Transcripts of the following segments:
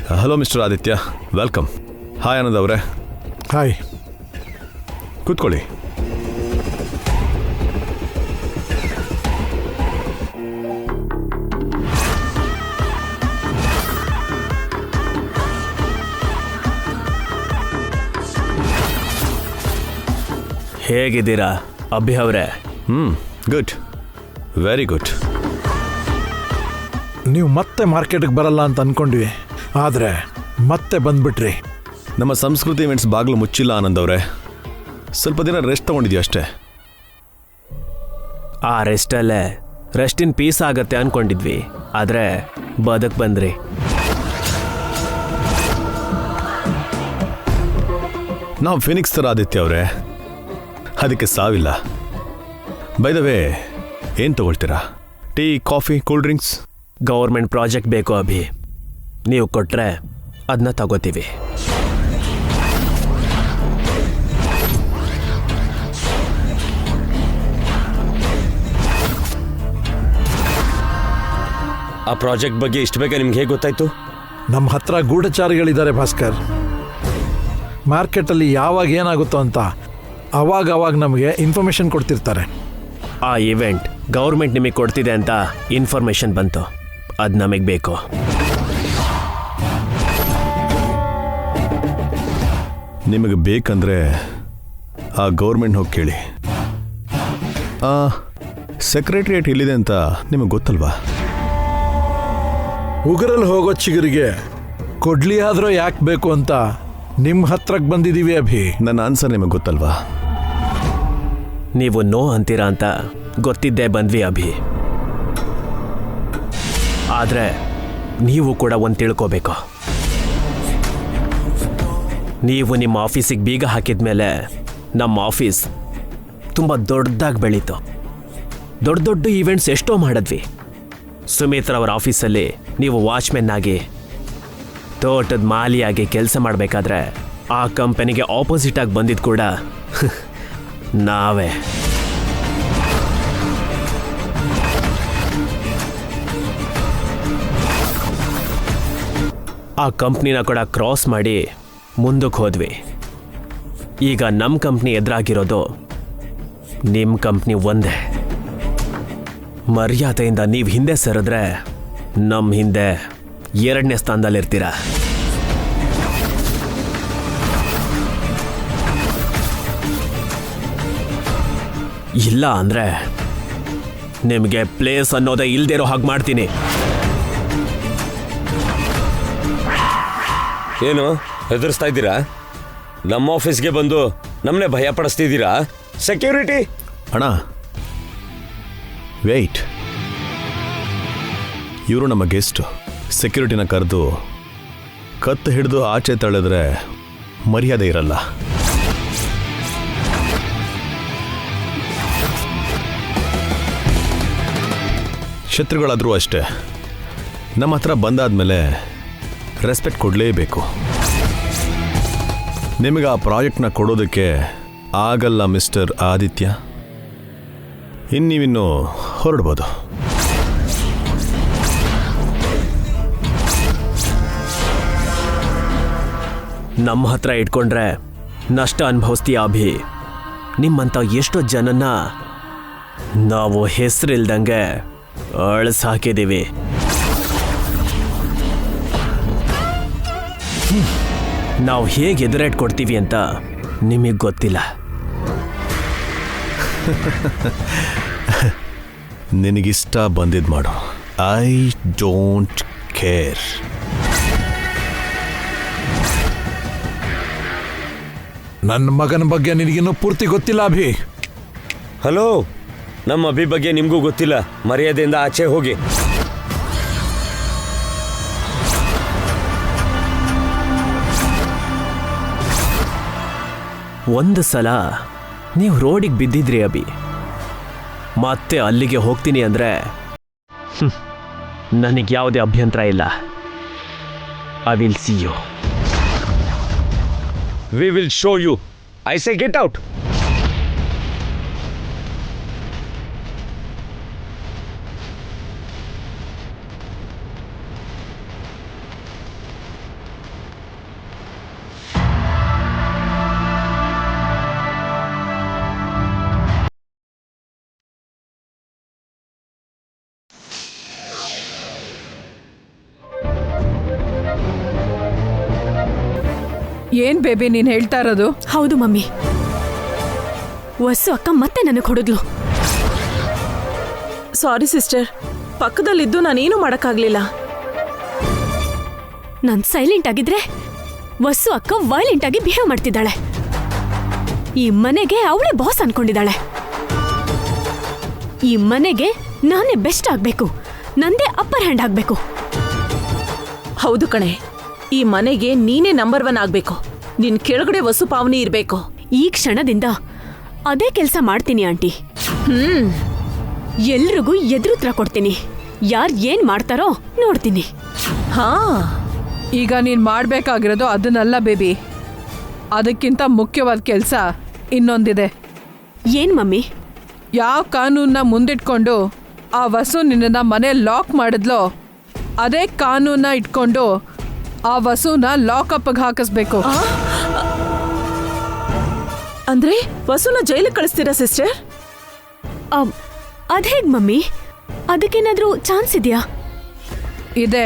Hello mister Aditya, welcome. Hi Anand ಅವರೇ. Hi, ಕೂತ್ಕೊಳ್ಳಿ. ಹೇಗಿದ್ದೀರಾ ಅಭಿ ಅವರೇ? Good, very good. ನೀವು ಮತ್ತೆ ಮಾರ್ಕೆಟ್ಗೆ ಬರಲ್ಲ ಅಂತ ಅನ್ಕೊಂಡ್ವಿ, ಆದರೆ ಮತ್ತೆ ಬಂದ್ಬಿಟ್ರಿ. ನಮ್ಮ ಸಂಸ್ಕೃತಿ ಇವೆಂಟ್ಸ್ ಬಾಗಿಲು ಮುಚ್ಚಿಲ್ಲ ಆನಂದ್ ಅವರೇ. ಸ್ವಲ್ಪ ದಿನ ರೆಸ್ಟ್ ತಗೊಂಡಿದ್ವಿ ಅಷ್ಟೇ. ಆ ರೆಸ್ಟಲ್ಲೇ ರೆಸ್ಟಿನ್ ಪೀಸ್ ಆಗತ್ತೆ ಅನ್ಕೊಂಡಿದ್ವಿ, ಆದರೆ ಬದಕ್ ಬಂದ್ರಿ. ನಾವು ಫಿನಿಕ್ಸ್ ಥರ ಆದಿತ್ಯ ಅವರೇ, ಅದಕ್ಕೆ ಸಾವಿಲ್ಲ. ಬೈ ದ ವೇ, ಏನು ತಗೊಳ್ತೀರಾ? Tea, coffee, cool drinks? Government project ಬೇಕು ಅಭಿ, ನೀವು ಕೊಟ್ರೆ ಅದನ್ನ ತಗೋತೀವಿ. ಆ ಪ್ರಾಜೆಕ್ಟ್ ಬಗ್ಗೆ ಇಷ್ಟು ಬೇಗ ನಿಮ್ಗೆ ಹೇಗೆ ಗೊತ್ತಾಯ್ತು? ನಮ್ಮ ಹತ್ರ ಗೂಢಚಾರಿಗಳಿದ್ದಾರೆ ಭಾಸ್ಕರ್. ಮಾರ್ಕೆಟಲ್ಲಿ ಯಾವಾಗ ಏನಾಗುತ್ತೋ ಅಂತ ಅವಾಗ ನಮಗೆ ಇನ್ಫಾರ್ಮೇಷನ್ ಕೊಡ್ತಿರ್ತಾರೆ. ಆ ಇವೆಂಟ್ ಗೌರ್ಮೆಂಟ್ ನಿಮಗೆ ಕೊಡ್ತಿದೆ ಅಂತ ಇನ್ಫಾರ್ಮೇಷನ್ ಬಂತು, ಅದು ನಮಗೆ ಬೇಕು. ನಿಮಗೆ ಬೇಕಂದ್ರೆ ಆ ಗೌರ್ಮೆಂಟ್ ಹೋಗಿ ಕೇಳಿ. ಸೆಕ್ರೆಟ್ರಿಯೇಟ್ ಎಲ್ಲಿದೆ ಅಂತ ನಿಮಗೆ ಗೊತ್ತಲ್ವಾ? ಉಗುರಲ್ಲಿ ಹೋಗೋ ಚಿಗುರಿಗೆ ಕೊಡ್ಲಿ ಆದ್ರೂ ಯಾಕೆ ಬೇಕು ಅಂತ ನಿಮ್ಮ ಹತ್ರಕ್ಕೆ ಬಂದಿದ್ದೀವಿ ಅಭಿ. ನನ್ನ ಆನ್ಸರ್ ನಿಮಗೆ ಗೊತ್ತಲ್ವಾ? ನೀವು ನೋ ಅಂತೀರಾ ಅಂತ ಗೊತ್ತಿದ್ದೇ ಬಂದ್ವಿ ಅಭಿ. ಆದರೆ ನೀವು ಕೂಡ ಒಂದು ತಿಳ್ಕೋಬೇಕು. ನೀವು ನಿಮ್ಮ ಆಫೀಸಿಗೆ ಬೀಗ ಹಾಕಿದ ಮೇಲೆ ನಮ್ಮ ಆಫೀಸ್ ತುಂಬ ದೊಡ್ಡದಾಗಿ ಬೆಳೀತು. ದೊಡ್ಡ ದೊಡ್ಡ ಈವೆಂಟ್ಸ್ ಎಷ್ಟೋ ಮಾಡಿದ್ವಿ. ಸುಮಿತ್ರವರ ಆಫೀಸಲ್ಲಿ ನೀವು ವಾಚ್ಮೆನ್ ಆಗಿ, ತೋಟದ ಮಾಲಿಯಾಗಿ ಕೆಲಸ ಮಾಡಬೇಕಾದ್ರೆ ಆ ಕಂಪನಿಗೆ ಆಪೋಸಿಟ್ ಆಗಿ ಬಂದಿದ್ದು ಕೂಡ ನಾವೇ. ಆ ಕಂಪ್ನಿನ ಕೂಡ ಕ್ರಾಸ್ ಮಾಡಿ ಮುಂದಕ್ಕೆ ಹೋದ್ವಿ. ಈಗ ನಮ್ಮ ಕಂಪ್ನಿ ಎದುರಾಗಿರೋದು ನಿಮ್ಮ ಕಂಪ್ನಿ ಒಂದೇ. ಮರ್ಯಾದೆಯಿಂದ ನೀವು ಹಿಂದೆ ಸರಿದ್ರೆ ನಮ್ಮ ಹಿಂದೆ 2ನೇ ಸ್ಥಾನದಲ್ಲಿರ್ತೀರ. ಇಲ್ಲ ಅಂದ್ರೆ ನಿಮಗೆ ಪ್ಲೇಸ್ ಅನ್ನೋದೇ ಇಲ್ದಿರೋ ಹಾಗೆ ಮಾಡ್ತೀನಿ. ಏನು ಹೆದರ್ಸ್ತಾ ಇದ್ದೀರಾ? ನಮ್ಮ ಆಫೀಸ್ಗೆ ಬಂದು ನಮ್ಮನ್ನೇ ಭಯ ಪಡಿಸ್ತಿದ್ದೀರಾ? ಸೆಕ್ಯೂರಿಟಿ ಅಣ್ಣ, ವೇಟ್. ಇವರು ನಮ್ಮ ಗೆಸ್ಟು. ಸೆಕ್ಯೂರಿಟಿನ ಕರೆದು ಕತ್ತು ಹಿಡಿದು ಆಚೆ ತಳ್ಳಿದ್ರೆ ಮರ್ಯಾದೆ ಇರಲ್ಲ. ಶತ್ರುಗಳಾದರೂ ಅಷ್ಟೇ, ನಮ್ಮ ಹತ್ರ ಬಂದಾದ್ಮೇಲೆ ರೆಸ್ಪೆಕ್ಟ್ ಕೊಡಲೇಬೇಕು. ನಿಮಗೆ ಆ ಪ್ರಾಜೆಕ್ಟ್ನ ಕೊಡೋದಕ್ಕೆ ಆಗಲ್ಲ ಮಿಸ್ಟರ್ ಆದಿತ್ಯ. ನೀವಿನ್ನು ಹೊರಡ್ಬೋದು. ನಮ್ಮ ಹತ್ರ ಇಟ್ಕೊಂಡ್ರೆ ನಷ್ಟ ಅನುಭವಿಸ್ತೀಯ ಅಭಿ. ನಿಮ್ಮಂಥ ಎಷ್ಟೋ ಜನನ್ನ ನಾವು ಹೆಸರಿಲ್ದಂಗೆ ಅಳಿಸಾಕಿದ್ದೀವಿ. ನಾವು ಹೇಗೆ ಎದುರೇಟ್ ಕೊಡ್ತೀವಿ ಅಂತ ನಿಮಗೆ ಗೊತ್ತಿಲ್ಲ. ನಿನಗಿಷ್ಟ ಬಂದಿದ್ದು ಮಾಡು. I don't care. ನನ್ನ ಮಗನ ಬಗ್ಗೆ ನಿನಗಿನ್ನೂ ಪೂರ್ತಿ ಗೊತ್ತಿಲ್ಲ ಅಭಿ. ಹಲೋ, ನಮ್ಮ ಅಭಿ ಬಗ್ಗೆ ನಿಮಗೂ ಗೊತ್ತಿಲ್ಲ. ಮರ್ಯಾದೆಯಿಂದ ಆಚೆ ಹೋಗಿ. ಒಂದು ಸಲ ನೀವು ರೋಡಿಗೆ ಬಿದ್ದಿದ್ರಿ ಅಭಿ. ಮತ್ತೆ ಅಲ್ಲಿಗೆ ಹೋಗ್ತೀನಿ ಅಂದರೆ ನನಗೆ ಯಾವುದೇ ಅಭ್ಯಂತರ ಇಲ್ಲ. I will see you. We will show you. I say get out. ಏನ್ ಬೇಬಿ ನೀನ್ ಹೇಳ್ತಾ ಇರೋದು? ಹೌದು ಮಮ್ಮಿ, ವಸು ಅಕ್ಕ ಮತ್ತೆ ನನಗೆ ಹೊಡೆದ್ಲು. ಸಾರಿ ಸಿಸ್ಟರ್, ಪಕ್ಕದಲ್ಲಿದ್ದು ನಾನೇನು ಮಾಡಕ್ಕಾಗ್ಲಿಲ್ಲ. ನಾನು ಸೈಲೆಂಟ್ ಆಗಿದ್ರೆ ವಸು ಅಕ್ಕ ವೈಲೆಂಟ್ ಆಗಿ ಬಿಹೇವ್ ಮಾಡ್ತಿದ್ದಾಳೆ. ಈ ಮನೆಗೆ ಅವಳೇ ಬಾಸ್ ಅನ್ಕೊಂಡಿದ್ದಾಳೆ. ಈ ಮನೆಗೆ ನಾನೇ ಬೆಸ್ಟ್ ಆಗ್ಬೇಕು, ನಂದೇ ಅಪ್ಪರ್ ಹ್ಯಾಂಡ್ ಆಗ್ಬೇಕು. ಹೌದು ಕಣೆ, ಈ ಮನೆಗೆ ನೀನೇ ನಂಬರ್ 1 ಆಗ್ಬೇಕು. ನಿನ್ ಕೆಳಗಡೆ ವಸು ಪಾವನಿ ಇರ್ಬೇಕು. ಈ ಕ್ಷಣದಿಂದ ಅದೇ ಕೆಲಸ ಮಾಡ್ತೀನಿ ಆಂಟಿ. ಎಲ್ರಿಗೂ ಎದುರುತ್ರ ಕೊಡ್ತೀನಿ. ಯಾರ್ ಏನ್ ಮಾಡ್ತಾರೋ ನೋಡ್ತೀನಿ. ಹಾ, ಈಗ ನೀನ್ ಮಾಡ್ಬೇಕಾಗಿರೋದು ಅದನ್ನಲ್ಲ ಬೇಬಿ, ಅದಕ್ಕಿಂತ ಮುಖ್ಯವಾದ ಕೆಲಸ ಇನ್ನೊಂದಿದೆ. ಏನ್ ಮಮ್ಮಿ? ಯಾವ ಕಾನೂನ್ನ ಮುಂದಿಟ್ಕೊಂಡು ಆ ವಸು ನಿನ್ನ ಮನೆ ಲಾಕ್ ಮಾಡಿದ್ಲೋ ಅದೇ ಕಾನೂನ್ನ ಇಟ್ಕೊಂಡು ಆ ವಸುನ ಲಾಕಪ್ಗೆ ಹಾಕಿಸ್ಬೇಕು. ಅಂದ್ರೆ ವಸುನ ಜೈಲಿಗೆ ಕಳಿಸ್ತೀರಾ ಸಿಸ್ಟರ್? ಅದೇಗ್ ಮಮ್ಮಿ? ಅದಕ್ಕೇನಾದ್ರೂ ಚಾನ್ಸ್ ಇದೆಯಾ? ಇದೆ.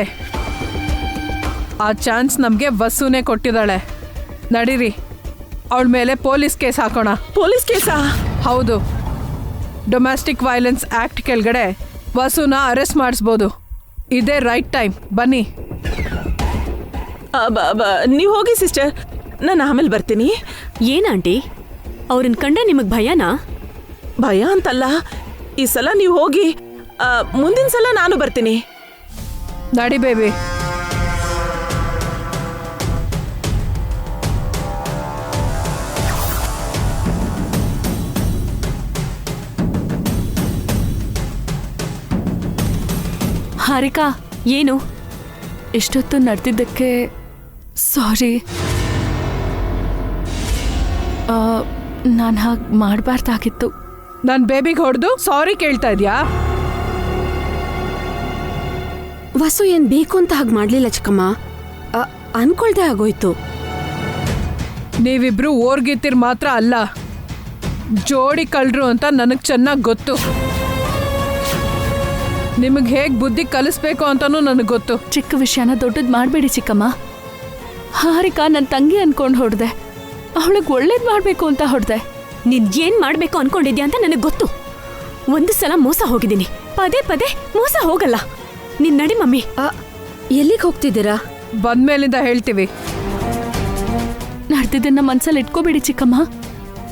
ಆ ಚಾನ್ಸ್ ನಮಗೆ ವಸುನೇ ಕೊಟ್ಟಿದ್ದಾಳೆ. ನಡೀರಿ, ಅವಳ ಮೇಲೆ ಪೊಲೀಸ್ ಕೇಸ್ ಹಾಕೋಣ. ಪೊಲೀಸ್ ಕೇಸಾ? ಹೌದು, ಡೊಮ್ಯಾಸ್ಟಿಕ್ ವೈಲೆನ್ಸ್ ಆಕ್ಟ್ ಕೆಳಗಡೆ ವಸುನ ಅರೆಸ್ಟ್ ಮಾಡಿಸ್ಬೋದು. ಇದೇ ರೈಟ್ ಟೈಮ್, ಬನ್ನಿ. ನೀವು ಹೋಗಿ ಸಿಸ್ಟರ್, ನಾನು ಆಮೇಲೆ ಬರ್ತೀನಿ. ಏನಾಂಟಿ, ಅವ್ರನ್ನ ಕಂಡ ನಿಮಗ್ ಭಯನಾ? ಭಯ ಅಂತಲ್ಲ, ಈ ಸಲ ನೀವು ಹೋಗಿ, ಮುಂದಿನ ಸಲ ನಾನು ಬರ್ತೀನಿ. ನಡಿ ಬೇಬಿ. ಹಾರಿಕಾ, ಏನು? ಇಷ್ಟೊತ್ತು ನಡೆದಿದ್ದಕ್ಕೆ ಸಾರಿ. ನಾನು ಹಾಗೆ ಮಾಡಬಾರ್ದಾಗಿತ್ತು. ನನ್ನ ಬೇಬಿಗೆ ಹೊಡೆದು ಸಾರಿ ಕೇಳ್ತಾ ಇದ್ಯಾ? ವಸು ಏನ್ ಬೇಕು ಅಂತ ಹಾಗೆ ಮಾಡ್ಲಿಲ್ಲ ಚಿಕ್ಕಮ್ಮ, ಅನ್ಕೊಳ್ದೆ ಆಗೋಯ್ತು. ನೀವಿಬ್ರು ಓರ್ಗಿತ್ತಿರ್ ಮಾತ್ರ ಅಲ್ಲ, ಜೋಡಿ ಕಳ್ರು ಅಂತ ನನಗೆ ಚೆನ್ನಾಗಿ ಗೊತ್ತು. ನಿಮಗೆ ಹೇಗೆ ಬುದ್ಧಿ ಕಲಿಸ್ಬೇಕು ಅಂತನೂ ನನಗೆ ಗೊತ್ತು. ಚಿಕ್ಕ ವಿಷಯನ ದೊಡ್ಡದು ಮಾಡಬೇಡಿ ಚಿಕ್ಕಮ್ಮ. ಹಾರಿಕಾ ನನ್ನ ತಂಗಿ ಅನ್ಕೊಂಡು ಹೊಡೆದೆ, ಅವಳಿಗೆ ಒಳ್ಳೇದು ಮಾಡಬೇಕು ಅಂತ ಹೊಡೆದೆ. ನೀನ್ ಏನ್ ಮಾಡ್ಬೇಕು ಅನ್ಕೊಂಡಿದ್ಯಾ ಅಂತ ನನಗೆ ಗೊತ್ತು. ಒಂದು ಸಲ ಮೋಸ ಹೋಗಿದ್ದೀನಿ, ಪದೇ ಪದೇ ಮೋಸ ಹೋಗಲ್ಲ. ನಿನ್ ನಡಿ ಮಮ್ಮಿ. ಎಲ್ಲಿಗೆ ಹೋಗ್ತಿದ್ದೀರಾ? ಬಂದ್ಮೇಲಿಂದ ಹೇಳ್ತೀವಿ. ನಡೆದಿದ್ದನ್ನ ಮನ್ಸಲ್ಲಿ ಇಟ್ಕೋಬೇಡಿ ಚಿಕ್ಕಮ್ಮ.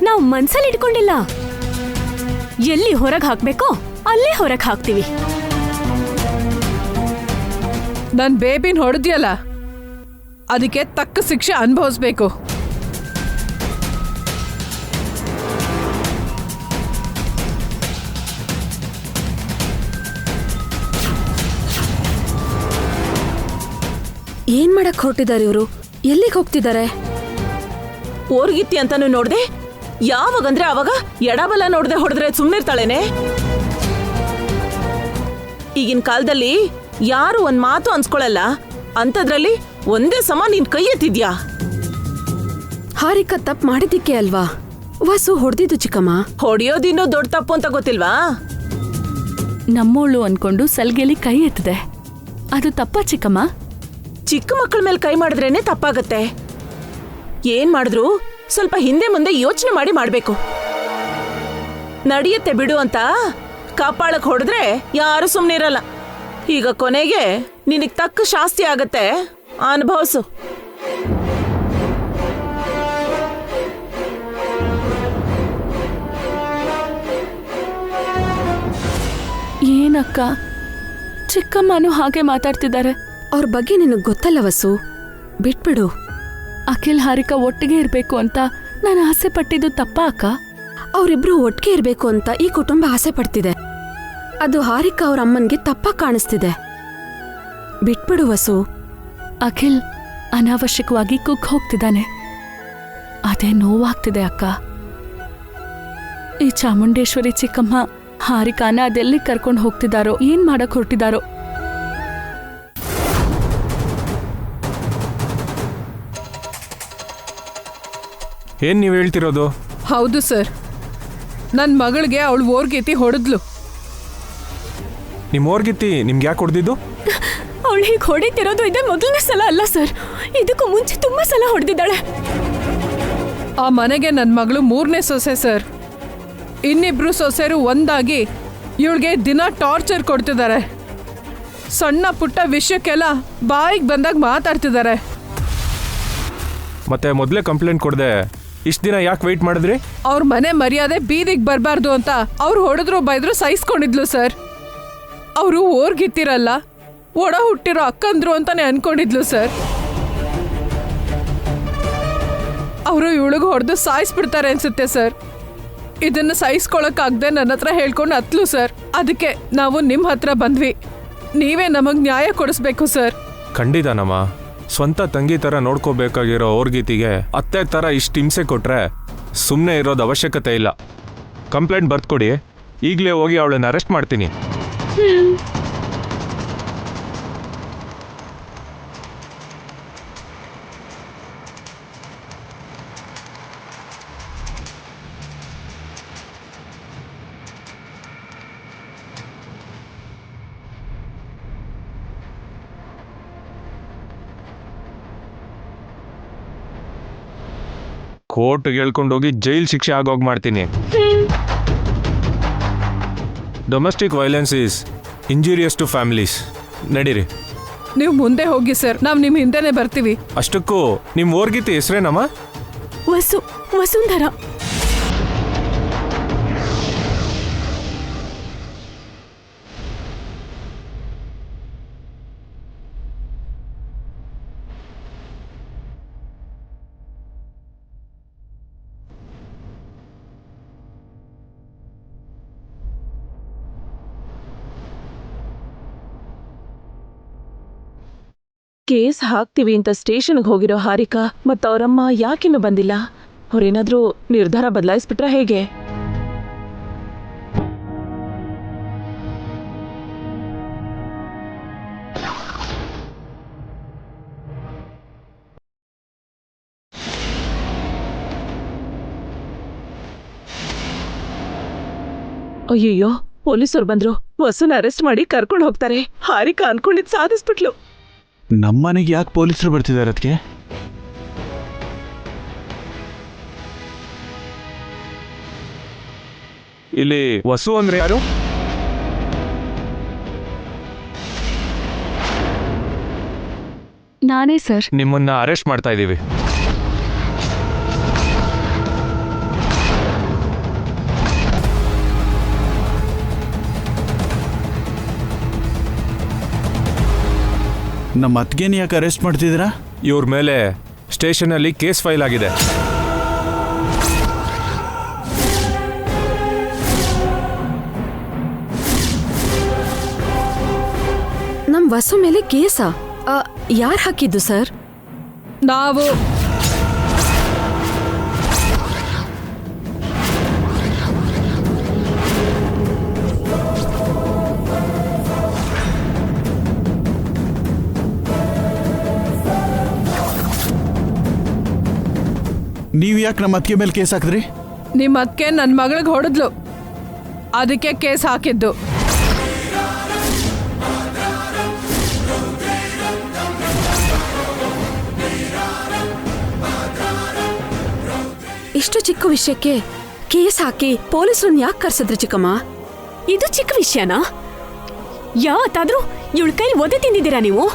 ನಾವು ಮನ್ಸಲ್ಲಿ ಇಟ್ಕೊಂಡಿಲ್ಲ. ಎಲ್ಲಿ ಹೊರಗೆ ಹಾಕ್ಬೇಕೋ ಅಲ್ಲೇ ಹೊರಗೆ ಹಾಕ್ತೀವಿ. ನನ್ನ ಬೇಬಿನ ಹೊಡೆದ್ಯಲ್ಲ, ಅದಕ್ಕೆ ತಕ್ಕ ಶಿಕ್ಷೆ ಅನುಭವಿಸ್ಬೇಕು. ಏನ್ ಮಾಡಕ್ ಹೊರಟಿದ್ದಾರೆ ಇವರು? ಎಲ್ಲಿಗೆ ಹೋಗ್ತಿದ್ದಾರೆ? ಓರ್ಗಿತ್ತಿ ಅಂತಾನು ನೋಡ್ದೆ, ಯಾವಾಗಂದ್ರೆ ಅವಾಗ ಎಡಬಲ ನೋಡ್ದೆ ಹೊಡೆದ್ರೆ ಸುಮ್ಮನಿರ್ತಾಳೇನೆ? ಈಗಿನ ಕಾಲದಲ್ಲಿ ಯಾರು ಒಂದ್ ಮಾತು ಅನ್ಸ್ಕೊಳಲ್ಲ, ಅಂಥದ್ರಲ್ಲಿ ಒಂದೇ ಸಮ ನೀನ್ ಕೈ ಎತ್ತಿದ್ಯಾ? ಹಾರಿಕಾ ತಪ್ಪು ಮಾಡಿದ್ದಕ್ಕೆ ಅಲ್ವಾ ವಸು ಹೊಡೆದಿದ್ದು ಚಿಕ್ಕಮ್ಮ. ಹೊಡೆಯೋದಿನ್ನೂ ದೊಡ್ಡ ತಪ್ಪು ಅಂತ ಗೊತ್ತಿಲ್ವಾ? ನಮ್ಮೋಳು ಅನ್ಕೊಂಡು ಸಲ್ಗೆಲಿ ಕೈ ಎತ್ತದೆ, ಅದು ತಪ್ಪ ಚಿಕ್ಕಮ್ಮ? ಚಿಕ್ಕ ಮಕ್ಕಳ ಮೇಲೆ ಕೈ ಮಾಡಿದ್ರೇನೆ ತಪ್ಪಾಗತ್ತೆ. ಏನ್ ಮಾಡಿದ್ರು ಸ್ವಲ್ಪ ಹಿಂದೆ ಮುಂದೆ ಯೋಚನೆ ಮಾಡಿ ಮಾಡ್ಬೇಕು. ನಡೆಯುತ್ತೆ ಬಿಡು ಅಂತ ಕಾಪಾಳಕ್ ಹೊಡೆದ್ರೆ ಯಾರು ಸುಮ್ನಿರಲ್ಲ. ಈಗ ಕೊನೆಗೆ ನಿನಗ್ ತಕ್ಕ ಶಾಸ್ತಿ ಆಗತ್ತೆ, ಅನುಭವಿಸು. ಏನಕ್ಕ, ಚಿಕ್ಕಮ್ಮನೂ ಹಾಗೆ ಮಾತಾಡ್ತಿದ್ದಾರೆ. ಅವ್ರ ಬಗ್ಗೆ ನಿನಗೆ ಗೊತ್ತಲ್ಲ ವಸು, ಬಿಟ್ಬಿಡು. ಅಖಿಲ್ ಹಾರಿಕಾ ಒಟ್ಟಿಗೆ ಇರ್ಬೇಕು ಅಂತ ನಾನು ಆಸೆ ಪಟ್ಟಿದ್ದು ತಪ್ಪ ಅಕ್ಕ? ಅವರಿಬ್ರು ಒಟ್ಟಿಗೆ ಇರ್ಬೇಕು ಅಂತ ಈ ಕುಟುಂಬ ಆಸೆ ಪಡ್ತಿದೆ. ಅದು ಹಾರಿಕಾ ಅವ್ರ ಅಮ್ಮನ್ಗೆ ತಪ್ಪಾಗಿ ಕಾಣಿಸ್ತಿದೆ. ಬಿಟ್ಬಿಡು ವಸು. ಅಖಿಲ್ ಅನಾವಶ್ಯಕವಾಗಿ ಕುಕ್ ಹೋಗ್ತಿದ್ದಾನೆ, ಅದೇ ನೋವಾಗ್ತಿದೆ ಅಕ್ಕ. ಈ ಚಾಮುಂಡೇಶ್ವರಿ ಚಿಕ್ಕಮ್ಮ ಹಾರಿಕಾನ ಅದೆಲ್ಲಿ ಕರ್ಕೊಂಡು ಹೋಗ್ತಿದ್ದಾರೋ, ಏನ್ ಮಾಡಕ್ ಹೊರಟಿದಾರೋ? ಏನ್ ನೀವು ಹೇಳ್ತಿರೋದು? ಹೌದು ಸರ್, ನನ್ನ ಮಗಳಿಗೆ ಅವಳು ಓರ್ಗೀತಿ ಹೊಡೆದ್ಲು. ನಿಮ್ಮ ಓರ್ಗಿತ್ತಿ ನಿಮ್ಗೆ ಯಾಕೆ ಹೊಡೆದಿದ್ದು? ಅವಳು ಅವಳು ಹೀಗೆ ಹೊಡಿತಿರೋದು ಇದೇ ಮೊದಲನೇ ಸಲ ಅಲ್ಲ ಸರ್, ಇದಕ್ಕೂ ಮುಂಚೆ ತುಂಬಾ ಸಲ ಹೊಡೆದಿದ್ದಾಳೆ. ಆ ಮನೆಗೆ ನನ್ನ ಮಗಳು 3ನೇ ಸೊಸೆ ಸರ್. ಇನ್ನಿಬ್ರು ಸೊಸೆರು ಒಂದಾಗಿ ಇವಳಿಗೆ ದಿನ ಟಾರ್ಚರ್ ಕೊಡ್ತಿದ್ದಾರೆ. ಸಣ್ಣ ಪುಟ್ಟ ವಿಷಯಕ್ಕೆಲ್ಲ ಬಾಯಿಗೆ ಬಂದಾಗ ಮಾತಾಡ್ತಿದ್ದಾರೆ. ಮತ್ತೆ ಮೊದಲೇ ಕಂಪ್ಲೇಂಟ್ ಕೊಡದೆ ಇಷ್ಟು ದಿನ ಯಾಕೆ ವೆಯ್ಟ್ ಮಾಡಿದ್ರಿ? ಅವ್ರ ಮನೆ ಮರ್ಯಾದೆ ಬೀದಿಗೆ ಬರಬಾರ್ದು ಅಂತ ಅವ್ರು ಹೊಡೆದ್ರು ಬೈದ್ರು ಸಹಿಸ್ಕೊಂಡಿದ್ಲು ಸರ್. ಅವರು ಓರ್ಗಿತ್ತಿರಲ್ಲ, ಒಡ ಹುಟ್ಟಿರೋ ಅಕ್ಕಂದ್ರು ಅಂತಾನೆ ಅನ್ಕೊಂಡಿದ್ಲು ಸರ್. ಅವರು ಇವಳಿಗೆ ಹೊಡೆದು ಸಾಯಿಸ್ಬಿಡ್ತಾರೆ ಅನ್ಸುತ್ತೆ ಸರ್. ಇದನ್ನು ಸಹಿಸ್ಕೊಳಕ್ಕಾಗದೆ ನನ್ನ ಹತ್ರ ಹೇಳ್ಕೊಂಡು ಹತ್ಲು ಸರ್. ಅದಕ್ಕೆ ನಾವು ನಿಮ್ಮ ಹತ್ರ ಬಂದ್ವಿ. ನೀವೇ ನಮಗೆ ನ್ಯಾಯ ಕೊಡಿಸ್ಬೇಕು ಸರ್. ಖಂಡಿತನಮ್ಮ, ಸ್ವಂತ ತಂಗಿ ಥರ ನೋಡ್ಕೋಬೇಕಾಗಿರೋ ಅವ್ರಗೀತಿಗೆ ಅತ್ತೆ ಥರ ಇಷ್ಟು ಹಿಂಸೆ ಕೊಟ್ರೆ ಸುಮ್ಮನೆ ಇರೋದು ಅವಶ್ಯಕತೆ ಇಲ್ಲ. ಕಂಪ್ಲೇಂಟ್ ಬರ್ದ್ಕೊಡಿ, ಈಗಲೇ ಹೋಗಿ ಅವಳನ್ನ ಅರೆಸ್ಟ್ ಮಾಡ್ತೀನಿ. ಕೋರ್ಟ್ಗೆ ಹೇಳ್ಕೊಂಡೋಗಿ ಜೈಲ್ ಶಿಕ್ಷೆ ಆಗೋಗಿ ಮಾಡ್ತೀನಿ. Domestic violence is injurious to families. ನಡೀರಿ. ನೀವು ಮುಂದೆ ಹೋಗಿ ಸರ್, ನಾವು ನಿಮ್ಮ ಹಿಂದೆನೆ ಬರ್ತೀವಿ. ಅಷ್ಟಕ್ಕೂ ನಿಮ್ಮ ಓರ್ಗೀತಿ ಹೆಸರೇನಮ್ಮ? ವಸುಂಧರ. ಕೇಸ್ ಹಾಕ್ತೀವಿ ಅಂತ ಸ್ಟೇಷನ್ಗೆ ಹೋಗಿರೋ ಹಾರಿಕಾ ಮತ್ತು ಅವರಮ್ಮ ಯಾಕಿನ್ನೂ ಬಂದಿಲ್ಲ? ಅವ್ರೇನಾದ್ರೂ ನಿರ್ಧಾರ ಬದಲಾಯಿಸ್ಬಿಟ್ರೆ ಹೇಗೆ? ಅಯ್ಯಯ್ಯೋ, ಪೊಲೀಸರು ಬಂದ್ರು. ವಸುನ ಅರೆಸ್ಟ್ ಮಾಡಿ ಕರ್ಕೊಂಡು ಹೋಗ್ತಾರೆ. ಹಾರಿಕಾ ಅನ್ಕೊಂಡಿದ್ ಸಾಧಿಸ್ಬಿಟ್ಲು. ನಮ್ಮನೆಗೆ ಯಾಕೆ ಪೊಲೀಸರು ಬರ್ತಿದ್ದಾರೆ? ಅದಕ್ಕೆ ಇಲ್ಲಿ ವಸು ಅಂದ್ರೆ ಯಾರು? ನಾನೇ ಸರ್. ನಿಮ್ಮನ್ನ ಅರೆಸ್ಟ್ ಮಾಡ್ತಾ ಇದ್ದೀವಿ. ನಮ್ಮ ಅತ್ತಿಗೆನ ಯಾಕೆ ಅರೆಸ್ಟ್ ಮಾಡ್ತಿದ್ದೀರಾ? ಇವ್ರ ಮೇಲೆ ಸ್ಟೇಷನಲ್ಲಿ ಕೇಸ್ ಫೈಲ್ ಆಗಿದೆ. ನಮ್ ವಸು ಮೇಲೆ ಕೇಸಾ? ಯಾರು ಹಾಕಿದ್ದು ಸರ್? ನಾವು ನೀವು ಯಾಕೆ ನಮ್ಮ ಅತ್ತಿಗೆ ಮೇಲೆ ಕೇಸ್ ಹಾಕಿದ್ರಿ? ನಿಮ್ಮ ಅತ್ತಿಗೆ ನನ್ನ ಮಗಳಿಗೆ ಹೊಡೆದ್ಲು, ಅದಕ್ಕೆ ಕೇಸ್ ಹಾಕಿದ್ದು. ಇಷ್ಟು ಚಿಕ್ಕ ವಿಷಯಕ್ಕೆ ಕೇಸ್ ಹಾಕಿ ಪೊಲೀಸರನ್ನ ಯಾಕೆ ಕರ್ಸಿದ್ರಿ ಚಿಕ್ಕಮ್ಮ? ಇದು ಚಿಕ್ಕ ವಿಷಯನಾ? ಯಾವತ್ತಾದ್ರೂ ಇವಳ ಕೈ ಒದೆ ತಿಂದಿದ್ದೀರಾ ನೀವು?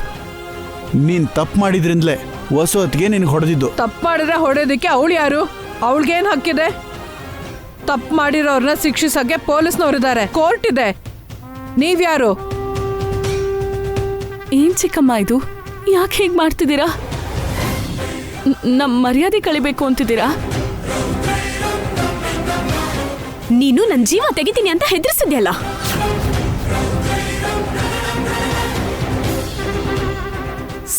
ನೀನ್ ತಪ್ಪು ಮಾಡಿದ್ರಿಂದಲೇ ವಸು ಅತ್ತಿಗೆ ನಿನಗೆ ಹೊಡೆದಿದ್ದು. ತಪ್ಪು ಮಾಡಿದ್ರೆ ಹೊಡೆಯೋದಕ್ಕೆ ಅವಳು ಯಾರು? ಅವಳಿಗೇನು ಹಕ್ಕಿದೆ? ತಪ್ಪು ಮಾಡಿರೋರ್ನ ಶಿಕ್ಷಿಸಕ್ಕೆ ಪೊಲೀಸ್ನವರಿದ್ದಾರೆ, ಕೋರ್ಟ್ ಇದೆ. ನೀವ್ಯಾರು? ಏನ್ ಚಿಕ್ಕಮ್ಮ ಇದು? ಯಾಕೆ ಹೀಗೆ ಮಾಡ್ತಿದ್ದೀರಾ? ನಮ್ಮ ಮರ್ಯಾದೆ ಕಳಿಬೇಕು ಅಂತಿದ್ದೀರಾ? ನೀನು ನನ್ನ ಜೀವ ತೆಗಿತೀನಿ ಅಂತ ಹೆದರ್ಸಿದ್ಯಲ್ಲ.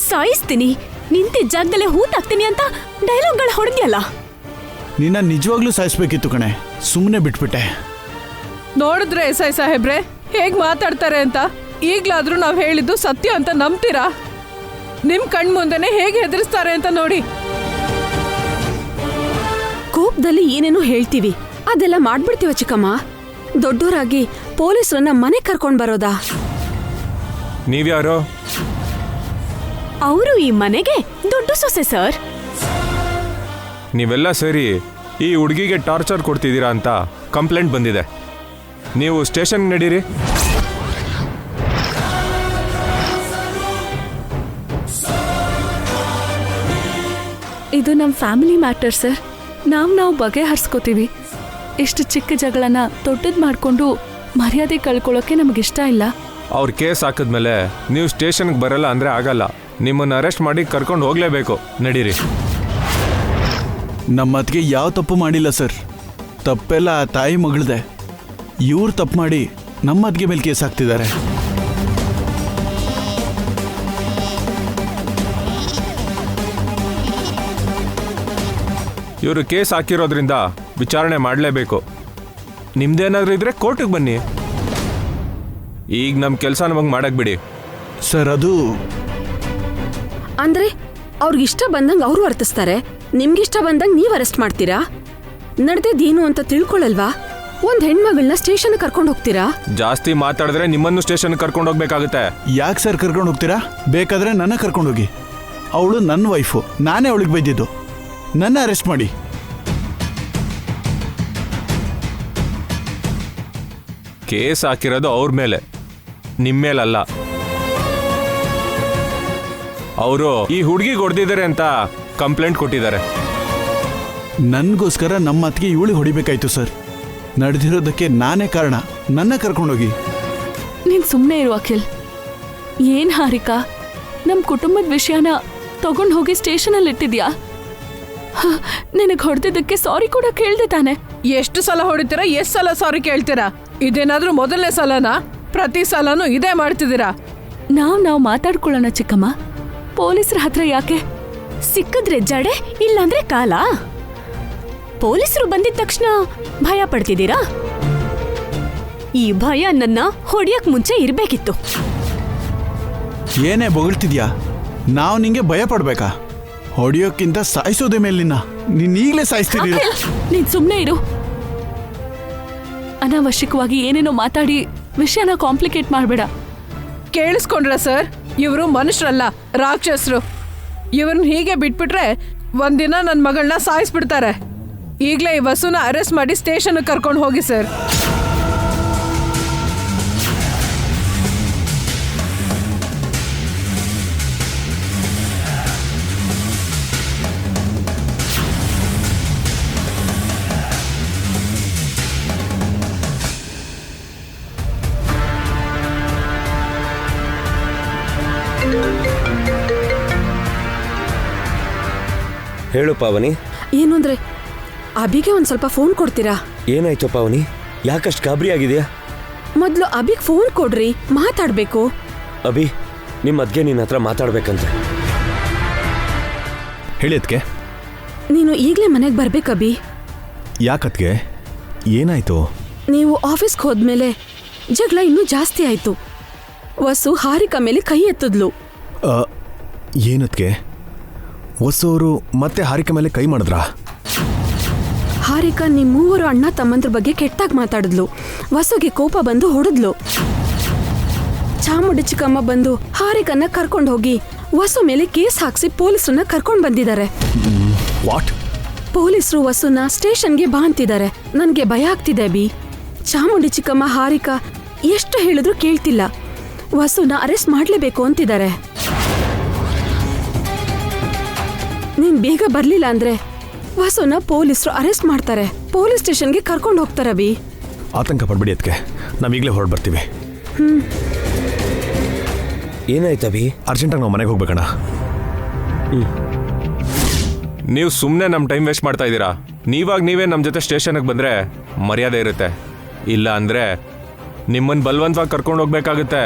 ಸಾಯಿಸ್ತೀನಿ, ನಿಂತಿದ್ದ ಜಾಗದಲ್ಲೇ ಹೂತಾಕ್ತೀನಿ ಅಂತ ಡೈಲಾಗ್ಗಳು ಹೊಡೆದ್ಯಲ್ಲ. ನಿನ್ನ ನಿಜವಾಗ್ಲೂ ಸಾಯಿಸ್ಬೇಕಿತ್ತು ಕಣೆ, ಸುಮ್ಮನೆ ಬಿಟ್ಬಿಟ್ಟೆ. ನೋಡಿದ್ರೆ ಎಸ್.ಐ. ಸಾಹೇಬ್ರೆ ಹೇಗ್ ಮಾತಾಡ್ತಾರೆ ಅಂತ. ಈಗ್ಲಾದ್ರೂ ನಾವ್ ಹೇಳಿದ್ದು ಸತ್ಯ ಅಂತ ನಂಬ್ತೀರಾ? ನಿಮ್ ಕಣ್ ಮುಂದೆನೆ ಹೇಗೆ ಹೆದರ್ಸ್ತಾರೆ ಅಂತ ನೋಡಿ. ಕೋಪದಲ್ಲಿ ಏನೇನೋ ಹೇಳ್ತೀವಿ, ಅದೆಲ್ಲ ಮಾಡ್ಬಿಡ್ತೀವ ಚಿಕ್ಕಮ್ಮ. ದೊಡ್ಡೋರಾಗಿ ಪೊಲೀಸರನ್ನ ಮನೆ ಕರ್ಕೊಂಡ್ ಬರೋದಾ? ನೀವ್ಯಾರೋ? ಅವರು ಈ ಮನೆಗೆ ದೊಡ್ಡ ಸೊಸೆ ಸರ್. ನೀವೆಲ್ಲ ಸೇರಿ ಈ ಹುಡುಗಿಗೆ ಟಾರ್ಚರ್ ಕೊಡ್ತಿದ್ದೀರಾ ಅಂತ ಕಂಪ್ಲೇಂಟ್ ಬಂದಿದೆ. ನೀವು ಸ್ಟೇಷನ್ಗೆ ನಡೀರಿ. ಇದು ನಮ್ಮ ಫ್ಯಾಮಿಲಿ ಮ್ಯಾಟರ್ ಸರ್. ನಾವು ಬಗೆಹರಿಸ್ಕೋತೀವಿ. ಇಷ್ಟು ಚಿಕ್ಕ ಜಗಳನ ದೊಡ್ಡದು ಮಾಡಿಕೊಂಡು ಮರ್ಯಾದೆ ಕಳ್ಕೊಳ್ಳೋಕೆ ನಮಗಿಷ್ಟ ಇಲ್ಲ. ಅವ್ರ ಕೇಸ್ ಹಾಕಿದ್ಮೇಲೆ ನೀವು ಸ್ಟೇಷನ್ಗೆ ಬರಲ್ಲ ಅಂದರೆ ಆಗಲ್ಲ. ನಿಮ್ಮನ್ನು ಅರೆಸ್ಟ್ ಮಾಡಿ ಕರ್ಕೊಂಡು ಹೋಗಲೇಬೇಕು. ನಡೀರಿ. ನಮ್ಮ ಅತ್ತಿಗೆ ಯಾವ ತಪ್ಪು ಮಾಡಿಲ್ಲ ಸರ್. ತಪ್ಪೆಲ್ಲ ಆ ತಾಯಿ ಮಗಳದೆ. ಇವ್ರು ತಪ್ಪು ಮಾಡಿ ನಮ್ಮ ಅತ್ತಿಗೆ ಮೇಲೆ ಕೇಸ್ ಹಾಕ್ತಿದ್ದಾರೆ. ಇವರು ಕೇಸ್ ಹಾಕಿರೋದ್ರಿಂದ ವಿಚಾರಣೆ ಮಾಡಲೇಬೇಕು. ನಿಮ್ದೇನಾದ್ರೂ ಇದ್ರೆ ಕೋರ್ಟಿಗೆ ಬನ್ನಿ. ಈಗ ನಮ್ಮ ಕೆಲಸ ನಮಗೆ ಮಾಡಕ್ ಬಿಡಿ. ಸರ್ ಅದು ಅಂದ್ರೆ ಅವ್ರಿಗಿಷ್ಟ ಬಂದಂಗೆ ಅವರು ವರ್ತಿಸ್ತಾರೆ, ನಿಮ್ಗಿಷ್ಟ ಬಂದಂಗೆ ನೀವು ಅರೆಸ್ಟ್ ಮಾಡ್ತೀರಾ? ನಡೆದೇನು ಅಂತ ತಿಳ್ಕೊಳ್ಳಲ್ವಾ? ಒಂದ್ ಹೆಣ್ಮಗಳನ್ನ ಸ್ಟೇಷನ್ ಕರ್ಕೊಂಡು ಹೋಗ್ತೀರಾ? ಜಾಸ್ತಿ ಮಾತಾಡಿದ್ರೆ ನಿಮ್ಮನ್ನು ಸ್ಟೇಷನ್ ಕರ್ಕೊಂಡು ಹೋಗ್ಬೇಕಾಗುತ್ತೆ. ಯಾಕೆ ಸರ್ ಕರ್ಕೊಂಡು ಹೋಗ್ತೀರಾ? ಬೇಕಾದ್ರೆ ನನ್ನ ಕರ್ಕೊಂಡು ಹೋಗಿ. ಅವಳು ನನ್ನ ವೈಫು, ನಾನೇ ಅವಳಿಗೆ ಬೈದಿದ್ದು. ನನ್ನ ಅರೆಸ್ಟ್ ಮಾಡಿ. ಕೇಸ್ ಹಾಕಿರೋದು ಅವ್ರ ಮೇಲೆ, ನಿಮ್ಮ ಮೇಲಲ್ಲ. ಅವರು ಈ ಹುಡುಗಿಗೆ ಹೊಡೆದಿದ್ದಾರೆ ಅಂತ ಕಂಪ್ಲೇಂಟ್ ಕೊಟ್ಟಿದ್ದಾರೆ. ನನಗೋಸ್ಕರ ನಮ್ಮ ಅತ್ತಿಗೆ ಇವಳಿಗೆ ಹೊಡಿಬೇಕಾಯ್ತು ಸರ್. ನಡೆದಿರೋದಕ್ಕೆ ನಾನೇ ಕಾರಣ. ನನ್ನ ಕರ್ಕೊಂಡೋಗಿ. ನೀನ್ ಸುಮ್ಮನೆ ಇರು ಅಖಿಲ್. ಏನ್ ಹಾರಿಕಾ, ನಮ್ಮ ಕುಟುಂಬದ ವಿಷಯನ ತಗೊಂಡು ಹೋಗಿ ಸ್ಟೇಷನಲ್ಲಿ ಇಟ್ಟಿದ್ಯಾ? ನಿನಗೆ ಹೊಡೆದಿದ್ದಕ್ಕೆ ಸಾರಿ ಕೂಡ ಕೇಳ್ದೆ ತಾನೆ? ಎಷ್ಟು ಸಲ ಹೊಡಿತೀರಾ? ಎಷ್ಟು ಸಲ ಸಾರಿ ಕೇಳ್ತೀರಾ? ಇದೇನಾದ್ರೂ ಮೊದಲನೇ ಸಲನಾ? ಪ್ರತಿ ಸಲನೂ ಇದೇ ಮಾಡ್ತಿದ್ದೀರಾ. ನಾವು ಮಾತಾಡ್ಕೊಳ್ಳೋಣ ಚಿಕ್ಕಮ್ಮ. ಪೊಲೀಸರ ಹತ್ರ ಯಾಕೆ? ಸಿಕ್ಕಿದ್ರೆ ಜಡೆ, ಇಲ್ಲಾಂದ್ರೆ ಕಾಲ. ಪೊಲೀಸರು ಬಂದಿದ ತಕ್ಷಣ ಭಯ ಪಡ್ತಿದ್ದೀರಾ? ಈ ಭಯ ನನ್ನ ಹೊಡಿಯಕ್ ಮುಂಚೆ ಇರ್ಬೇಕಿತ್ತು. ಏನೇ ಬೊಗಳ್ತಿದ್ಯಾ? ನಾವು ನಿಂಗೆ ಭಯ ಪಡ್ಬೇಕಾ? ಹೊಡಿಯೋಕ್ಕಿಂತ ಸಾಯಿಸೋದೇ ಮೇಲಿನ ನೀನ್ ಈಗಲೇ ಸಾಯಿಸ್ತೀರಿ. ನೀನ್ ಸುಮ್ಮನೆ ಇರು. ಅನಾವಶ್ಯಕವಾಗಿ ಏನೇನೋ ಮಾತಾಡಿ ವಿಷಯನ ಕಾಂಪ್ಲಿಕೇಟ್ ಮಾಡಬೇಡ. ಕೇಳಿಸ್ಕೊಂಡ್ರ ಸರ್? ಇವರು ಮನುಷ್ಯರಲ್ಲ, ರಾಕ್ಷಸರು. ಇವ್ರನ್ನ ಹೀಗೆ ಬಿಟ್ಬಿಟ್ರೆ ಒಂದಿನ ನನ್ನ ಮಗಳನ್ನ ಸಾಯಿಸ್ಬಿಡ್ತಾರೆ. ಈಗಲೇ ಈ ವಸುನ ಅರೆಸ್ಟ್ ಮಾಡಿ ಸ್ಟೇಷನ್ ಕರ್ಕೊಂಡು ಹೋಗಿ ಸರ್. ಹೇಳು ಪಾವನಿ. ಏನು ಅಂದ್ರೆ ಅಭಿಗೆ ಒಂದ್ ಸ್ವಲ್ಪ ಫೋನ್ ಕೊಡ್ತೀರಾ? ಏನಾಯ್ತು ಪಾವನಿ? ಯಾಕಷ್ಟು ಗಾಬರಿ ಆಗಿದೆಯಾ? ಮೊದ್ಲು ಅಭಿಗ್ ಫೋನ್ ಕೊಡ್ರಿ, ಮಾತಾಡ್ಬೇಕು. ಅಭಿ, ನಿಮ್ಮ ಅದ್ಗೆ ನಿನ್ನ ಹತ್ರ ಮಾತಾಡ್ಬೇಕಂತೆ. ಹೇಳಿ ಅದಕ್ಕೆ. ನೀನು ಈಗಲೇ ಮನೆಗೆ ಬರ್ಬೇಕಭಿ. ಯಾಕತ್ಗೆ? ಏನಾಯ್ತು? ನೀವು ಆಫೀಸ್ಗೆ ಹೋದ್ಮೇಲೆ ಜಗಳ ಇನ್ನೂ ಜಾಸ್ತಿ ಆಯ್ತು. ವಸು ಹಾರಿಕಾ ಮೇಲೆ ಕೈ ಎತ್ತಿದ್ಲು. ಏನತ್ಗೆ? ವಸೂರು ಮತ್ತೆ ಹಾರಿಕೆ ಮೇಲೆ ಕೈ ಮಾಡಿದ್ರಾ? ಹಾರಿಕಾ ನಿಮ್ಮ ಮೂವರು ಅಣ್ಣ ತಮ್ಮಂದ್ರ ಬಗ್ಗೆ ಕೆಟ್ಟಾಗಿ ಮಾತಾಡಿದ್ಲು. ವಸುಗೆ ಕೋಪ ಬಂದು ಹೊಡೆದ್ಲು. ಚಾಮುಂಡಿ ಚಿಕ್ಕಮ್ಮ ಬಂದು ಹಾರಿಕನ್ನ ಕರ್ಕೊಂಡು ಹೋಗಿ ವಸು ಮೇಲೆ ಕೇಸ್ ಹಾಕ್ಸಿ ಪೊಲೀಸರನ್ನ ಕರ್ಕೊಂಡು ಬಂದಿದ್ದಾರೆ. ವಾಟ್? ಪೊಲೀಸರು ವಸುನ ಸ್ಟೇಷನ್ಗೆ ಬಾ ಅಂತಿದ್ದಾರೆ. ನನ್ಗೆ ಭಯ ಆಗ್ತಿದೆ ಬಿ. ಚಾಮುಂಡಿ ಚಿಕ್ಕಮ್ಮ ಹಾರಿಕಾ ಎಷ್ಟು ಹೇಳಿದ್ರು ಕೇಳ್ತಿಲ್ಲ. ವಸುನ ಅರೆಸ್ಟ್ ಮಾಡ್ಲೇಬೇಕು ಅಂತಿದ್ದಾರೆ. ನೀನ್ ಬೇಗ ಬರ್ಲಿಲ್ಲ ಅಂದ್ರೆ ವಸುನ ಪೊಲೀಸರು ಅರೆಸ್ಟ್ ಮಾಡ್ತಾರೆ, ಪೊಲೀಸ್ ಸ್ಟೇಷನ್ಗೆ ಕರ್ಕೊಂಡು ಹೋಗ್ತಾರ ಬಿ. ಆತಂಕ ಪಡ್ಬಿಡಿ ಅದಕ್ಕೆ. ನಾವೀಗಲೇ ಹೊರಡ್ ಬರ್ತೀವಿ. ಏನಾಯ್ತು ಅಭಿ? ಅರ್ಜೆಂಟಾಗಿ ನಾವು ಮನೆಗೆ ಹೋಗ್ಬೇಕಣ್ಣ. ನೀವು ಸುಮ್ಮನೆ ನಮ್ಮ ಟೈಮ್ ವೇಸ್ಟ್ ಮಾಡ್ತಾ ಇದ್ದೀರಾ. ನೀವೇ ನಮ್ಮ ಜೊತೆ ಸ್ಟೇಷನ್ಗೆ ಬಂದರೆ ಮರ್ಯಾದೆ ಇರುತ್ತೆ. ಇಲ್ಲ ಅಂದರೆ ನಿಮ್ಮನ್ನು ಬಲವಂತವಾಗಿ ಕರ್ಕೊಂಡು ಹೋಗ್ಬೇಕಾಗುತ್ತೆ.